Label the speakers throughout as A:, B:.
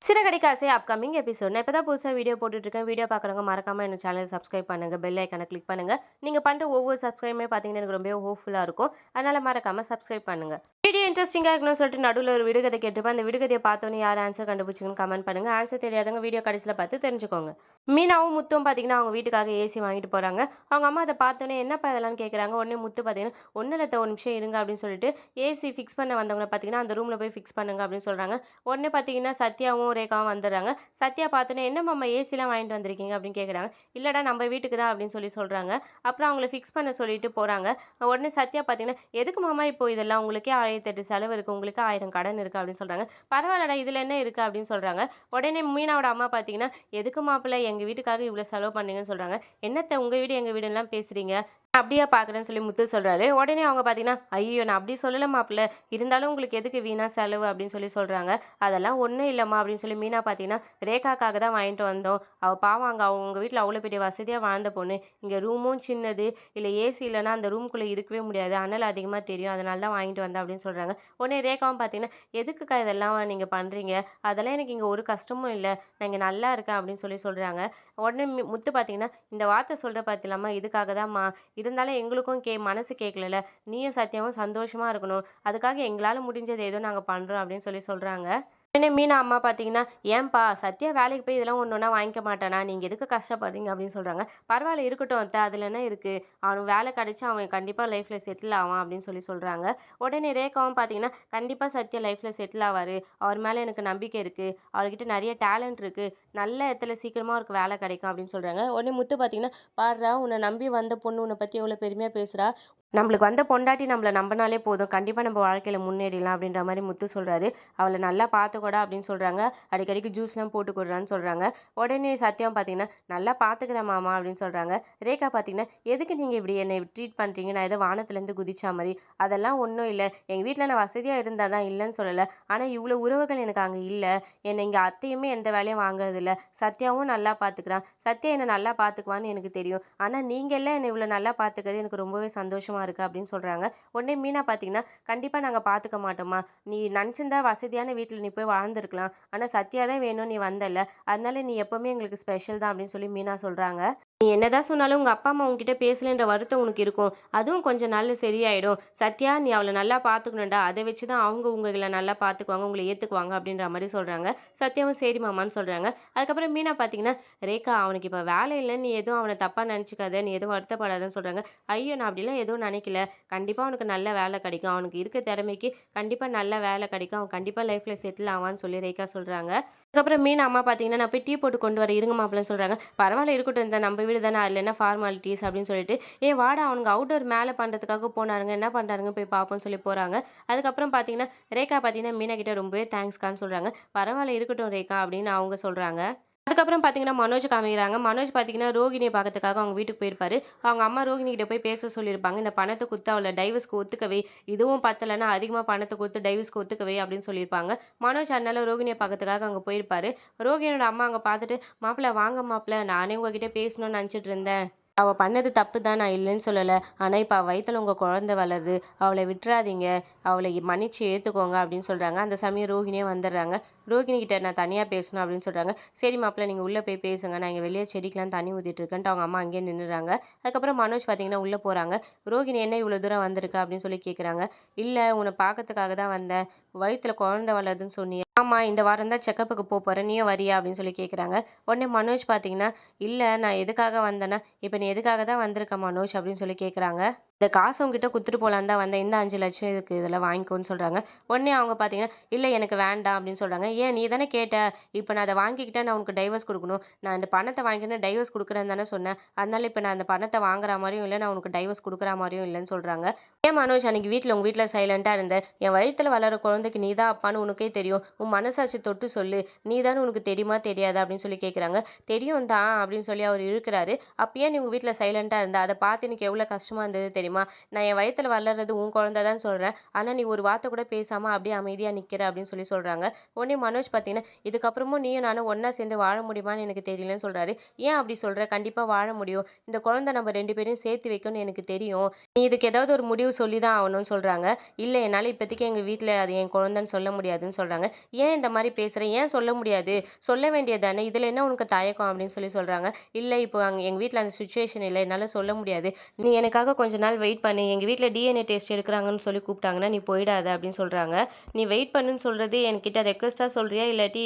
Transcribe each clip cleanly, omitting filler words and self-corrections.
A: சிறகடிக்க ஆசை upcoming episode. நான் இப்போ தான் புதுசாக வீடியோ போட்டுட்ருக்கேன். வீடியோ பார்க்குறவங்க மறக்காமல் என்ன சேனலை சப்ஸ்கிரைப் பண்ணுங்கள், பெல் ஐக்கனை கிளிக் பண்ணுங்கள். நீங்கள் பண்ணுற ஒவ்வொரு சப்ஸ்கிரைபுமே பார்த்தீங்கன்னா எனக்கு ரொம்பவே ஹோப்ஃபுல்லாக இருக்கும். அதனால் மறக்காமல் சப்ஸ்கிரைப் பண்ணுங்கள். வீடியோ இன்ட்ரெஸ்டிங்காக இருக்கணும்னு சொல்லிட்டு நடுவில் ஒரு விடுகதை கேட்டுப்பேன். அந்த விடுகதையை பார்த்தோன்னே யார் ஆன்சர் கண்டுபிடிச்சிங்கன்னு கமெண்ட் பண்ணுங்கள். ஆன்சர் தெரியாதவங்க வீடியோ கடைசியில் பார்த்து தெரிஞ்சுக்கோங்க. மீனாவும் முத்தும் பார்த்தீங்கன்னா அவங்க வீட்டுக்காக ஏசி வாங்கிட்டு போகிறாங்க. அவங்க அம்மா அதை பார்த்தோன்னே என்னப்பா இதெல்லாம் கேட்குறாங்க. உடனே முத்து பார்த்தீங்கன்னா ஒன்றும் இல்லை ஒரு நிமிஷம் இருங்க அப்படின்னு சொல்லிட்டு ஏசி ஃபிக்ஸ் பண்ண வந்தவங்களை பார்த்தீங்கன்னா அந்த ரூமில் போய் ஃபிக்ஸ் பண்ணுங்க அப்படின்னு சொல்கிறாங்க. உடனே பார்த்தீங்கன்னா சத்யாவும் ரேகாவும் வந்துடுறாங்க. சத்யா பார்த்தோன்னே என்ன மாமா ஏசிலாம் வாங்கிட்டு வந்திருக்கீங்க அப்படின்னு கேட்குறாங்க. இல்லைடா நம்ம வீட்டுக்கு தான் அப்படின்னு சொல்கிறாங்க. அப்புறம் அவங்கள ஃபிக்ஸ் பண்ண சொல்லிட்டு போகிறாங்க. உடனே சத்யா பார்த்தீங்கன்னா எதுக்கு மாமா இப்போ இதெல்லாம் உங்களுக்கே 1008 செலவு இருக்குது, உங்களுக்கு 1000 கடன் இருக்குது அப்படின்னு சொல்கிறாங்க. பரவாயில்லடா இதில் என்ன இருக்குது அப்படின்னு சொல்கிறாங்க. உடனே மீனாவோட அம்மா பார்த்தீங்கன்னா எதுக்கு மாப்பிள்ளை எங்கள் வீட்டுக்காக இவ்வளோ செலவு பண்ணீங்கன்னு சொல்கிறாங்க. என்னத்தை உங்கள் வீடு எங்கள் வீடுலாம் பேசுகிறீங்க, அப்படியே பார்க்குறேன்னு சொல்லி முத்து சொல்கிறாரு. உடனே அவங்க பார்த்தீங்கன்னா ஐயோ நான் அப்படி சொல்லலை மாப்பிள்ள, இருந்தாலும் உங்களுக்கு எதுக்கு வீணா செலவு அப்படின்னு சொல்கிறாங்க. அதெல்லாம் ஒன்றும் இல்லைம்மா அப்படின்னு சொல்லி மீனா பார்த்தீங்கன்னா ரேகாக்காக தான் வாங்கிட்டு வந்தோம். அவள் பாவம் அங்கே அவங்க வீட்டில் அவ்வளோ பெரிய வசதியாக வாழ்ந்த பொண்ணு, இங்கே ரூமும் சின்னது, இல்லை ஏசி இல்லைன்னா அந்த ரூம்குள்ளே இருக்கவே முடியாது, அனல் அதிகமாக தெரியும், அதனால தான் வாங்கிட்டு வந்தேன் அப்படின்னு சொல்கிறாங்க. உடனே ரேகாவும் பார்த்தீங்கன்னா எதுக்குக்கா இதெல்லாம் நீங்கள் பண்ணுறீங்க, அதெல்லாம் எனக்கு இங்கே ஒரு கஷ்டமும் இல்லை, நான் இங்கே நல்லா இருக்கேன் அப்படின்னு சொல்கிறாங்க. உடனே முத்து பார்த்தீங்கன்னா இந்த வார்த்தை சொல்கிற பார்த்திலாமா இதுக்காக தான்மா, இருந்தாலும் எங்களுக்கும் மனசு கேட்கல, நீயும் சத்யாவும் சந்தோஷமாக இருக்கணும், அதுக்காக எங்களால் முடிஞ்சது ஏதோ நாங்கள் பண்ணுறோம் அப்படின்னு சொல்கிறாங்க. உடனே மீனா அம்மா பார்த்தீங்கன்னா ஏன்பா சத்யா வேலைக்கு போய் இதெல்லாம் ஒன்றா வாங்கிக்க மாட்டானா, நீங்கள் எதுக்கு கஷ்டப்படுறீங்க அப்படின்னு சொல்கிறாங்க. பரவாயில்ல இருக்கட்டும் அத்தை, அதில் என்ன இருக்குது, அவனுக்கு வேலை கிடச்சா அவன் கண்டிப்பாக லைஃப்பில் செட்டில் ஆவான் அப்படின்னு சொல்கிறாங்க. உடனே ரேகாவும் பார்த்தீங்கன்னா கண்டிப்பாக சத்யா லைஃப்பில் செட்டில் ஆவார், அவர் மேலே எனக்கு நம்பிக்கை இருக்குது, அவர்கிட்ட நிறைய டேலண்ட் இருக்குது, நல்ல இடத்துல சீக்கிரமாக அவருக்கு வேலை கிடைக்கும் அப்படின்னு சொல்கிறாங்க. உடனே முத்து பார்த்தீங்கன்னா பாடுறா உன்னை நம்பி வந்த பொண்ணு உன்னை பற்றி எவ்வளோ பெருமையாக பேசுகிறா, நம்மளுக்கு வந்த பொண்டாட்டி நம்மளை நம்பினாலே போதும், கண்டிப்பாக நம்ம வாழ்க்கையில் முன்னேறிடலாம் அப்படின்ற மாதிரி முத்து சொல்கிறாரு. அவளை நல்லா பார்த்துக்கூடா அப்படின்னு சொல்கிறாங்க. அடிக்கடிக்கு ஜூஸ்லாம் போட்டு கொடுறான்னு சொல்கிறாங்க. உடனே சத்யம் பார்த்தீங்கன்னா நல்லா பார்த்துக்கிறேன் மாமா அப்படின்னு சொல்கிறாங்க. ரேகா பார்த்தீங்கன்னா எதுக்கு நீங்கள் இப்படி என்னை ட்ரீட் பண்ணுறீங்க, நான் ஏதோ வானத்துலேருந்து குதிச்சா மாதிரி, அதெல்லாம் ஒன்றும் இல்லை, எங்கள் வீட்டில் நான் வசதியாக இருந்தால் தான் இல்லைன்னு சொல்லலை, ஆனால் இவ்வளோ உறவுகள் எனக்கு அங்கே இல்லை, என்னை இங்கே அத்தையுமே எந்த வேலையும் வாங்குறது இல்லை, சத்யாவும் நல்லா பார்த்துக்கிறான், சத்யா என்னை நல்லா பார்த்துக்குவான்னு எனக்கு தெரியும், ஆனால் நீங்கள் எல்லாம் என்னை இவ்வளோ நல்லா பார்த்துக்கிறது எனக்கு ரொம்பவே சந்தோஷமாக இருக்குது அப்படின்னு சொல்கிறாங்க. உடனே மீனா பார்த்தீங்கன்னா கண்டிப்பாக நாங்கள் பார்த்துக்க மாட்டோமா, நீ நினச்சிருந்தா வசதியான வீட்டில் நீ போய் வாழ்ந்துருக்கலாம், ஆனால் சத்யா தான் வேணும் நீ வந்தல, அதனால நீ எப்போவுமே எங்களுக்கு ஸ்பெஷல் தான் அப்படின்னு மீனா சொல்கிறாங்க. நீ என்னதான் சொன்னாலும் உங்கள் அப்பா அம்மா உங்ககிட்ட பேசலைன்ற வருத்தம் உனக்கு இருக்கும், அதுவும் கொஞ்சம் நாள் சரியாயிடும், சத்யா நீ அவளை நல்லா பார்த்துக்கணுண்டா, அதை வச்சு தான் அவங்க உங்களை நல்லா பார்த்துக்குவாங்க, உங்களை ஏற்றுக்குவாங்க அப்படின்ற மாதிரி சொல்கிறாங்க. சத்யாவும் சரி மாமான்னு சொல்கிறாங்க. அதுக்கப்புறம் மீனா பார்த்தீங்கன்னா ரேகா அவனுக்கு இப்போ வேலை இல்லை, நீ எதுவும் அவனை தப்பாக நினச்சிக்காத, நீ எதுவும் வருத்தப்படாதன்னு சொல்கிறாங்க. ஐயோ நான் அப்படிலாம் எதுவும் நினைக்கல, கண்டிப்பாக அவனுக்கு நல்ல வேலை கிடைக்கும், அவனுக்கு இருக்க திறமைக்கு கண்டிப்பாக நல்ல வேலை கிடைக்கும், அவன் கண்டிப்பாக லைஃப்பில் செட்டில் ஆவான்னு ரேகா சொல்கிறாங்க. அதுக்கப்புறம் மீனா அம்மா பார்த்தீங்கன்னா நான் போய் டீ போட்டு கொண்டு வர இருங்க மாப்பிள்ளன்னு சொல்கிறாங்க. பரவாயில்ல இருக்கட்டும், இந்த நம்ம வீடு தானே, அதில் என்ன ஃபார்மாலிட்டிஸ் அப்படின்னு சொல்லிட்டு வாடா அவனுக்கு அவுட்டோர் மேலே பண்ணுறதுக்காக போனாருங்க, என்ன பண்ணுறாருங்க போய் பார்ப்போம்னு போகிறாங்க. அதுக்கப்புறம் பார்த்தீங்கன்னா ரேகா பார்த்தீங்கன்னா மீனா கிட்ட ரொம்பவே தேங்க்ஸ்கான்னு சொல்கிறாங்க. பரவாயில்ல இருக்கட்டும் ரேகா அப்படின்னு அவங்க சொல்கிறாங்க. அதுக்கப்புறம் பார்த்தீங்கன்னா மனோஜ் காமிக்கிறாங்க. மனோஜ் பார்த்தீங்கன்னா ரோகிணியை பார்க்கறதுக்காக அவங்க வீட்டுக்கு போயிருப்பாரு. அவங்க அம்மா ரோகிணி கிட்ட போய் பேச சொல்லியிருப்பாங்க. இந்த பணத்தை கொடுத்து அவளை டைவர்ஸ்க்கு ஒத்துக்கவே, இதுவும் பத்தலைன்னா அதிகமாக பணத்தை கொடுத்து டைவர்ஸ்க்கு ஒத்துக்கவே அப்படின்னு சொல்லியிருப்பாங்க. மனோஜ் அதனால ரோகிணியை பார்க்கறதுக்காக அங்கே போயிருப்பாரு. ரோகிணியோட அம்மா அங்கே பார்த்துட்டு மாப்பிள்ள வாங்க மாப்பிள்ள, நானே உங்ககிட்ட பேசணும்னு நினச்சிட்டு இருந்தேன், அவள் பண்ணது தப்பு தான், நான் இல்லைன்னு சொல்லலை, ஆனால் இப்போ வயிற்றில் உங்கள் குழந்தை வளருது, அவளை விட்டுறாதீங்க, அவளை மன்னிச்சு ஏற்றுக்கோங்க அப்படின்னு சொல்கிறாங்க. அந்த சமயம் ரோகிணியே வந்துடுறாங்க. ரோகிணி கிட்ட நான் தனியாக பேசணும் அப்படின்னு சொல்கிறாங்க. சரி மாப்பிள்ள நீங்கள் உள்ளே போய் பேசுங்க, நான் இங்கே வெளியே செடிக்கெலாம் தண்ணி ஊற்றிட்டு இருக்கேன்ட்டு அவங்க அம்மா அங்கேயே நின்றுறாங்க. அதுக்கப்புறம் மனோஜ் பார்த்தீங்கன்னா உள்ளே போகிறாங்க. ரோகிணி என்ன இவ்வளோ தூரம் வந்திருக்கா அப்படின்னு கேட்குறாங்க. இல்லை உன்னை பார்க்கறதுக்காக தான் வந்தேன், வயிற்றில் குழந்தை வளருதுன்னு சொன்னீங்க, ஆமாம் இந்த வாரம் தான் செக்கப்புக்கு போகிறேன், நீயும் வரியா அப்படின்னு கேட்குறாங்க. உடனே மனோஜ் பார்த்தீங்கன்னா இல்லை நான் எதுக்காக வந்தேன்னா, இப்போ நீ எதுக்காக தான் வந்திருக்க மனோஜ் அப்படின்னு கேட்குறாங்க. இந்த காசு உங்ககிட்ட கொடுத்துட்டு போகலான்னு தான் வந்தேன், இந்த 5 லட்சம் இதுக்கு இதெல்லாம் வாங்கிக்கோன்னு சொல்கிறாங்க. உடனே அவங்க பார்த்தீங்கன்னா இல்லை எனக்கு வேண்டாம் அப்படின்னு சொல்கிறாங்க. ஏன் நீ தானே கேட்ட, இப்போ நான் அதை வாங்கிக்கிட்டேன், நான் உனக்கு டைவர்ஸ் கொடுக்கணும், நான் இந்த பணத்தை வாங்கிக்கிட்டு டைவர்ஸ் கொடுக்குறேன்னு தானே சொன்னேன், அதனால இப்போ நான் அந்த பணத்தை வாங்குற மாதிரியும் இல்லை, நான் உனக்கு டைவர்ஸ் கொடுக்குற மாதிரியும் இல்லைன்னு சொல்கிறாங்க. ஏன் மனோஜ் அன்றைக்கி உங்கள் வீட்டில் சைலண்ட்டாக இருந்தேன், என் வயிற்றில் வளர குழந்தைக்கு நீ தான் அப்பான்னு உனக்கே தெரியும், உன் மனசாட்சி தொட்டு சொல்லு, நீ தானே உனக்கு தெரியுமா தெரியாதா அப்படின்னு கேட்குறாங்க. தெரியும் தான் அப்படின்னு அவர் இழுக்கிறாரு. அப்பயே நீ உங்கள் வீட்டில் சைலண்ட்டாக இருந்தா, அதை பார்த்து எனக்கு எவ்வளோ கஷ்டமாக இருந்தது தெரியுமா? நான் என் வயித்துல வளர்றது உன் குழந்தை தான் சொல்றேன். ஆனா நீ ஒரு வார்த்தை கூட பேசாம அப்படியே அமைதியா நிக்கிற அப்படின்னு சொல்றாங்க. உடனே மனோஜ் பார்த்தீங்கன்னா, இதுக்கப்புறமும் நீயும் நானும் ஒண்ணா சேர்ந்து வாழ முடியுமான்னு எனக்கு தெரியலன்னு சொல்றாரு. ஏன் அப்படி சொல்ற? கண்டிப்பா வாழ முடியும். இந்த குழந்தை நம்ம 2 பேரையும் சேர்த்து வைக்கும்னு எனக்கு தெரியும். நீ இதுக்கு ஏதாவது ஒரு முடிவு சொல்லி தான் ஆகணும்னு சொல்றாங்க. இல்ல என்னால இப்போதைக்கு எங்க வீட்ல அது என் குழந்தைன்னு சொல்ல முடியாதுன்னு சொல்றாங்க. ஏன் இந்த மாரி பேசுற? ஏன் சொல்ல முடியாது? சொல்ல வேண்டியது தானே! இதுல என்ன உனக்கு தயக்கம் அப்படின்னு சொல்றாங்க. இல்ல இப்போ எங்க வீட்ல அந்த சிச்சுவேஷன் இல்ல. என்னால சொல்ல முடியாது. நீ எனக்காக கொஞ்ச நாள் வெயிட் பண்ணு. எங்க வீட்ல டிஎன்ஏ டெஸ்ட் எடுக்குறாங்கன்னு சொல்லி கூப்பிட்டாங்கன்னா, நீ போயிடாத அப்படின்னு சொல்றாங்க. நீ வெயிட் பண்ணுன்னு சொல்றது என்கிட்ட ரெக்வெஸ்ட்டா சொல்றியா? இல்லாட்டி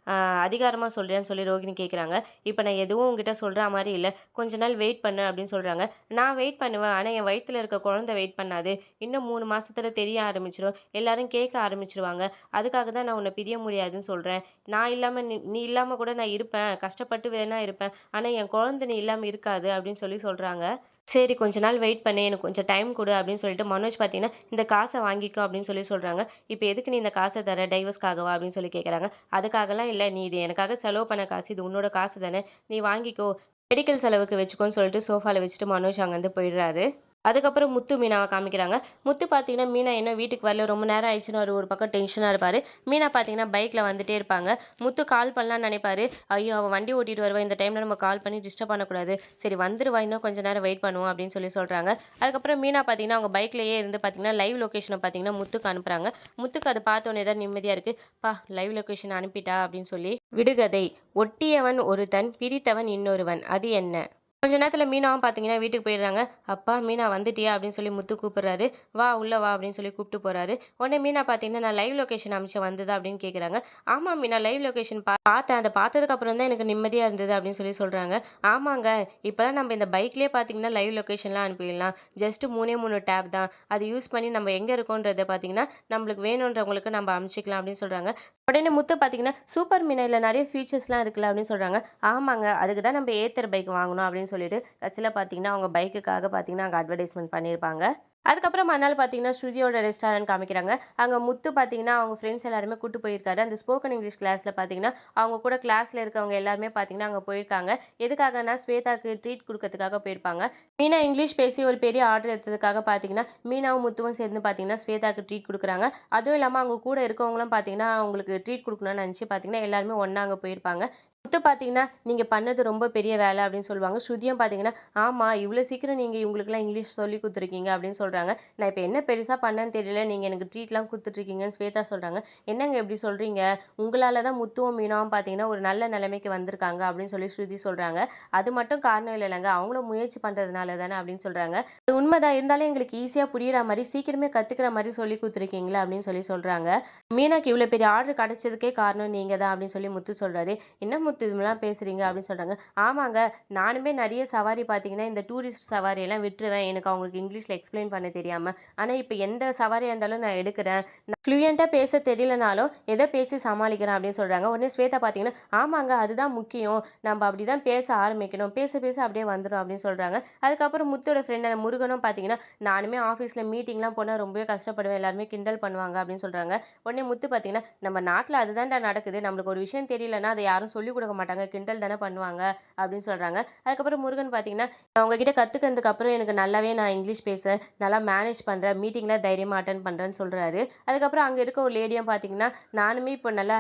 A: அ அதிகாரமா சொல்றியான்னு சொல்லி ரோகிணி கேட்குறாங்க. இப்ப நான் எதுவும் உன்கிட்ட சொல்றா மாரி இல்ல. கொஞ்ச நாள் வெயிட் பண்ணு அப்படின்னு சொல்றாங்க. நான் வெயிட் பண்ணுவேன். ஆனா என் வயித்துல இருக்க குழந்தை வெயிட் பண்ணாது. இன்னும் 3 மாசத்துல தெரிய ஆரம்பிச்சுரும். எல்லாரும் கேட்க ஆரம்பிச்சுருவாங்க. அதுக்காக தான் நான் உன்ன பிரிய முடியாதுன்னு சொல்றேன். நான் இல்லாம நீ நீ இல்லாம கூட நான் இருப்பேன். கஷ்டப்பட்டு வேணா இருப்பேன். ஆனா என் குழந்தை நீ இல்லாம இருக்காது அப்படின்னு சொல்றாங்க. சரி கொஞ்ச நாள் வெயிட் பண்ணு. எனக்கு கொஞ்சம் டைம் குடு அப்படின்னு சொல்லிட்டு மனோஜ் பார்த்தீங்கன்னா, இந்த காச வாங்கிக்கோ அப்படின்னு சொல்றாங்க. இப்ப எதுக்கு நீ இந்த காச தர? டைவர்ஸ்க்காகவா? அப்படின்னு கேட்குறாங்க. அதுக்காகலாம் இல்ல. நீ இது எனக்காக செலவு பண்ண காசு. இது உன்னோட காசு தானே! நீ வாங்கிக்கோ. மெடிக்கல் செலவுக்கு வச்சுக்கோன்னு சொல்லிட்டு சோஃபால வச்சுட்டு மனோஜ் அங்கருந்து போயிடுறாரு. அதுக்கப்புறம் முத்து, மீனாவ காமிக்கிறாங்க. முத்து பார்த்தீங்கன்னா, மீனா இன்னும் வீட்டுக்கு வரல. ரொம்ப நேரம் ஆயிடுச்சுன்னு அவரு ஒரு பக்கம் டென்ஷனா இருப்பாரு. மீனா பார்த்தீங்கன்னா, பைக்ல வந்துட்டே இருப்பாங்க. முத்து கால் பண்ணலான்னு நெனைப்பாரு. ஐயோ! அவ வண்டி ஓட்டிட்டு வருவா. இந்த டைம்ல நம்ம கால் பண்ணி டிஸ்டர்ப் பண்ணக்கூடாது. சரி வந்துருவா. இன்னும் கொஞ்ச நேரம் வெயிட் பண்ணுவோம் அப்படின்னு சொல்றாங்க. அதுக்கப்புறம் மீனா பார்த்தீங்கன்னா, அவங்க பைக்லயே இருந்து பார்த்தீங்கன்னா, லைவ் லொகேஷன பார்த்தீங்கன்னா, முத்துக்கு அனுப்புறாங்க. முத்துக்கு அத பார்த்தோனே தான் நிம்மதியா இருக்கு. லைவ் லொகேஷன் அனுப்பிட்டா அப்படின்னு சொல்லி. விடுகதை: ஒட்டியவன் ஒருத்தன், பிரித்தவன் இன்னொருவன். அது என்ன? கொஞ்ச நேரத்துல மீனாவும் பார்த்தீங்கன்னா, வீட்டுக்கு போயிடுறாங்க. "அப்பா மீனா வந்துட்டியா?" அப்படின்னு முத்து கூப்பிடுறாரு. "வா உள்ள வா" அப்படின்னு கூப்பிட்டு போறாரு. உடனே மீனா பார்த்தீங்கன்னா, "நான் லைவ் லொகேஷன் அனுப்பிச்சேன் வந்ததா?" அப்படின்னு கேட்குறாங்க. "ஆமா மீனா லைவ் லொகேஷன் பார்த்தேன். அத பார்த்ததுக்கு அப்புறம் தான் எனக்கு நிம்மதியா இருந்தது" அப்படின்னு சொல்றாங்க. "ஆமாங்க. இப்பலாம் நம்ம இந்த பைக்லயே பார்த்தீங்கன்னா, லைவ் லொகேஷன்லாம் அனுப்பிடலாம். ஜஸ்ட் 3 டேப் தான். அது யூஸ் பண்ணி நம்ம எங்க இருக்கோன்றத பார்த்தீங்கன்னா, நம்மளுக்கு வேணுன்றவங்களுக்கு நம்ம அனுப்பிச்சுக்கலாம்" அப்படின்னு சொல்றாங்க. உடனே முத்து பார்த்தீங்கன்னா, "சூப்பர் மீனா இதுல நெறைய ஃபீச்சர்ஸ்லாம் இருக்குல்ல" அப்படின்னு சொல்றாங்க. "ஆமாங்க. அதுக்கு தான் நம்ம ஏத்தர் பைக் வாங்கணும்" அப்படின்னு சொல்லிட்டு கடைசில பார்த்தீங்கன்னா, அவங்க பைக்குக்காக பார்த்தீங்கன்னா, அங்க அட்வர்டைஸ்மென்ட் பண்ணியிருப்பாங்க. அதுக்கப்புறம் மறுநாள் பார்த்தீங்கன்னா, ஸ்ருதியோட ரெஸ்டாரண்ட் காமிக்கிறாங்க. அங்க முத்து பார்த்தீங்கன்னா, அவங்க ஃப்ரெண்ட்ஸ் எல்லாருமே கூட்டு போயிருக்காரு. அந்த ஸ்போக்கன் இங்கிலீஷ் கிளாஸ்ல பார்த்தீங்கன்னா, அவங்க கூட கிளாஸ்ல இருக்கவங்க எல்லாருமே பார்த்தீங்கன்னா, அங்க போயிருக்காங்க. எதுக்காகன்னா, ஸ்வேதாக்கு ட்ரீட் குடுக்கறதுக்காக போயிருப்பாங்க. மீனா இங்கிலீஷ் பேசி ஒரு பெரிய ஆர்டர் எடுத்ததுக்காக பார்த்தீங்கன்னா, மீனாவும் முத்துவும் சேர்ந்து பார்த்தீங்கன்னா, ஸ்வேதாக்கு ட்ரீட் குடுக்குறாங்க. அதுவும் இல்லாம அவங்க கூட இருக்கவங்களும் பார்த்தீங்கன்னா, அவங்களுக்கு ட்ரீட் குடுக்கணும்னு நெனச்சு பார்த்தீங்கன்னா, எல்லாருமே ஒண்ணா அங்க போயிருப்பாங்க. முத்து பார்த்தீங்கன்னா, "நீங்க பண்ணது ரொம்ப பெரிய வேலை" அப்படின்னு சொல்லுவாங்க. ஸ்ருதியும் பார்த்தீங்கன்னா, "ஆமா, இவ்வளோ சீக்கிரம் நீங்க இவங்களுக்கெல்லாம் இங்கிலீஷ் சொல்லிக் குடுத்துருக்கீங்க" அப்படின்னு சொல்றாங்க. "நான் இப்ப என்ன பெருசா பண்ணேன்னு தெரியல. நீங்க எனக்கு ட்ரீட்லாம் குடுத்துட்டுருக்கீங்கன்னு" ஸ்வேதா சொல்றாங்க. "என்னங்க இப்படி சொல்றீங்க? உங்களால தான் முத்துவும், மீனாவும் பார்த்தீங்கன்னா, ஒரு நல்ல நிலைமைக்கு வந்திருக்காங்க" அப்படின்னு ஸ்ருதி சொல்றாங்க. "அது மட்டும் காரணம் இல்லலங்க. அவங்களும் முயற்சி பண்றதுனால தானே" அப்படின்னு சொல்றாங்க. "அது உண்மைதான். இருந்தாலும் எங்களுக்கு ஈஸியா புரியிற மாரி, சீக்கிரமே கத்துக்கிற மாரி சொல்லிக் குடுத்துருக்கீங்களே" அப்படின்னு சொல்றாங்க. "மீனாக்கு இவ்வளோ பெரிய ஆர்டர் கிடைச்சதுக்கே காரணம் நீங்க தான்" அப்படின்னு முத்து சொல்றாரு. "என்ன முத்து இதெல்லாம் பேசுறீங்க?" அப்படின்னு சொல்றாங்க. "ஆமாங்க. நானுமே நெறைய சவாரி பார்த்தீங்கன்னா, இந்த டூரிஸ்ட் சவாரியெல்லாம் விட்டுருவேன். எனக்கு அவங்களுக்கு இங்கிலீஷ்ல எக்ஸ்ப்ளைன் பண்ண தெரியாம. ஆனா, இப்ப எந்த சவாரியா இருந்தாலும் நான் எடுக்கிறேன். நான் ஃப்ளூயன்ட்டா பேச தெரியலனாலும், ஏதோ பேசி சமாளிக்கிறேன்" அப்படின்னு சொல்றாங்க. உடனே ஸ்வேதா பார்த்தீங்கன்னா, "ஆமாங்க. அதுதான் முக்கியம். நம்ம அப்படிதான் பேச ஆரம்பிக்கணும். பேச பேச அப்படியே வந்துரும்" அப்படின்னு சொல்றாங்க. அதுக்கப்புறம் முத்தோட ஃப்ரெண்ட் அந்த முருகனும் பார்த்தீங்கன்னா, "நானுமே ஆஃபீஸ்ல மீட்டிங்லாம் போனா ரொம்பவே கஷ்டப்படுவேன். எல்லாருமே கிண்டல் பண்ணுவாங்க" அப்படின்னு சொல்றாங்க. உடனே முத்து பார்த்தீங்கன்னா, "நம்ம நாட்ல அதுதான்டா நடக்குது. நம்மளுக்கு ஒரு விஷயம் தெரியலன்னா, அத யாரும் சொல்லிக் குடுக்க மாட்டாங்க. கிண்டல் தானே பண்ணுவாங்க" அப்படின்னு சொல்றாங்க. அதுக்கப்புறம் முருகன் பார்த்தீங்கன்னா, "நான் உங்ககிட்ட கத்துக்கினதுக்கு அப்புறம் எனக்கு நல்லாவே நான் இங்கிலீஷ் பேசுறேன். நல்லா மேனேஜ் பண்றேன். மீட்டிங்ல தைரியமா அட்டெண்ட் பண்றேன்னு" சொல்றாரு. அதுக்கப்புறம் அங்க இருக்க ஒரு லேடியும் பார்த்தீங்கன்னா, "நானுமே இப்போ நல்லா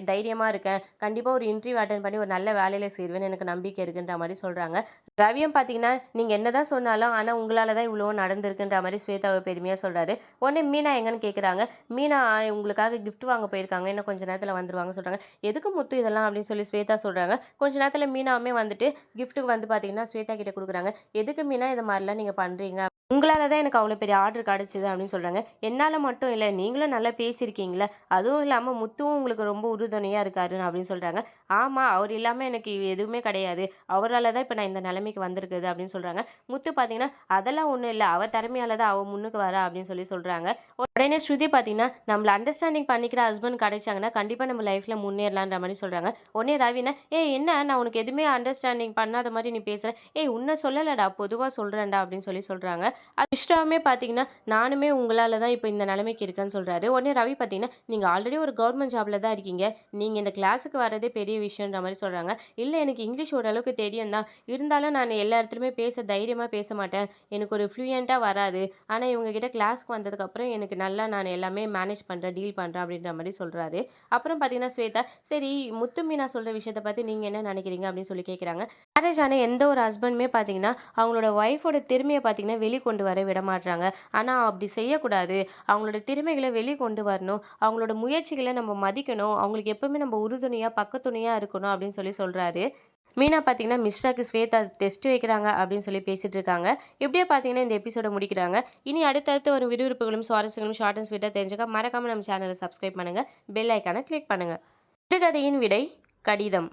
A: தைரியமா இருக்கேன். கண்டிப்பா ஒரு இன்டர்வியூ அட்டெண்ட் பண்ணி ஒரு நல்ல வேலையில சேருவேன்னு எனக்கு நம்பிக்கை இருக்குன்ற" மாரி சொல்றாங்க. ரவியும் பார்த்தீங்கன்னா, "நீங்க என்னதான் சொன்னாலும், ஆனா உங்களால தான் இவ்வளவும் நடந்திருக்குன்ற" மாரி ஸ்வேதாவ பெருமையா சொல்றாரு. உடனே மீனா எங்கன்னு கேட்குறாங்க. மீனா உங்களுக்காக கிஃப்ட் வாங்க போயிருக்காங்க. இன்னும் கொஞ்ச நேரத்துல வந்துருவாங்கன்னு சொல்றாங்க. "எதுக்கு முத்து இதெல்லாம்?" அப்படின்னு ஸ்வேதா சொல்றாங்க. கொஞ்ச நேரத்துல மீனாவுமே வந்துட்டு கிஃப்ட்டுக்கு வந்து பார்த்தீங்கன்னா, ஸ்வேதா கிட்ட குடுக்குறாங்க. "எதுக்கு மீனா இது மாரிலாம் நீங்க பண்றீங்க? உங்களால தான் எனக்கு அவ்வளோ பெரிய ஆர்டர் கிடைச்சது" அப்படின்னு சொல்றாங்க. "என்னால மட்டும் இல்ல. நீங்களும் நல்லா பேசியிருக்கீங்கல்ல. அதுவும் இல்லாம முத்துவும் உங்களுக்கு ரொம்ப உறுதுணையா இருக்காரு" அப்படின்னு சொல்றாங்க. "ஆமா, அவர் இல்லாம எனக்கு எதுவுமே கிடையாது. அவரால தான் இப்ப நான் இந்த நிலைமைக்கு வந்திருக்குது" அப்படின்னு சொல்றாங்க. முத்து பார்த்தீங்கன்னா, "அதெல்லாம் ஒண்ணும் இல்ல. அவ திறமையால தான் அவ முன்னுக்கு வரா" அப்படின்னு சொல்றாங்க. உடனே ஸ்ருதி பார்த்தீங்கன்னா, "நம்மள அண்டர்ஸ்டாண்டிங் பண்ணிக்கிற ஹஸ்பண்ட் கிடைச்சாங்கன்னா, கண்டிப்பா நம்ம லைஃப்ல முன்னேறலான்ற" மாரி சொல்றாங்க. உடனே ரவினா, "ஏய் என்ன நான் உனக்கு எதுவுமே அண்டர்ஸ்டாண்டிங் பண்ணாத மாரி நீ பேசுற. ஏய் உன்ன சொல்லலடா, பொதுவா சொல்றேன்டா" அப்படின்னு சொல்றாங்க. அது இஷ்டா மீனாவுமே பார்த்தீங்கன்னா, நானுமே உங்களால தான் இப்போ இந்த நிலைமைக்கு இருக்கேன்னு சொல்றாரு. உடனே ரவி பார்த்தீங்கன்னா, நீங்க ஆல்ரெடி ஒரு கவர்மெண்ட் ஜாப்ல தான் இருக்கீங்க. நீங்க இந்த கிளாஸுக்கு வரதே பெரிய விஷயம்ன்ற மாரி சொல்றாங்க. இல்ல எனக்கு இங்கிலீஷ் ஓரளவுக்கு தெரியும் தான். இருந்தாலும் நான் எல்லா இடத்துலயுமே தைரியமா பேச மாட்டேன். எனக்கு ஒரு ஃப்ளூயன்ட்டா வராது. ஆனா இவங்க கிட்ட கிளாஸ்க்கு வந்ததுக்கப்புறம் எனக்கு நல்லா நான் எல்லாமே மேனேஜ் பண்றேன், டீல் பண்றேன் அப்படின்ற மாரி சொல்றாரு. அப்புறம் பார்த்தீங்கன்னா, ஸ்வேதா, சரி முத்து மீனா சொல்ற விஷயத்த பத்தி நீங்க என்ன நினைக்கிறீங்க? அப்படின்னு சொல்லி கேட்குறாங்க. மேரேஜ் ஆன எந்த ஒரு ஹஸ்பண்டுமே பார்த்தீங்கன்னா, அவங்களோட ஒய்ஃபோட திறமைய பார்த்தீங்கன்னா, வெளிக்கொண்டு வர விட மாட்றாங்க. ஆனா அப்படி செய்யக்கூடாது. அவங்களோட திறமைகள வெளிக்கொண்டு வரணும். அவங்களோட முயற்சிகள நம்ம மதிக்கணும். அவங்களுக்கு எப்பவுமே நம்ம உறுதுணையா, பக்கத்துணையா இருக்கணும் அப்படின்னு சொல்லி சொல்றாரு. மீனா பார்த்தீங்கன்னா, மிஸ்ராக்கு ஸ்வேதா டெஸ்ட் வைக்கிறாங்க அப்படின்னு சொல்லி பேசிட்டு இருக்காங்க. இப்படியே பார்த்தீங்கன்னா, இந்த எபிசோட முடிக்கிறாங்க. இனி அடுத்தடுத்து வரும் விறுவிறுப்புகளும், சுவாரஸ்யங்களும் ஷார்ட் அண்ட் ஸ்வீட்டா தெரிஞ்சுக்க மறக்காம நம்ம சேனல சப்ஸ்கிரைப் பண்ணுங்க. பெல் ஐகான கிளிக் பண்ணுங்க. விடுகதையின் விடை கடிதம்.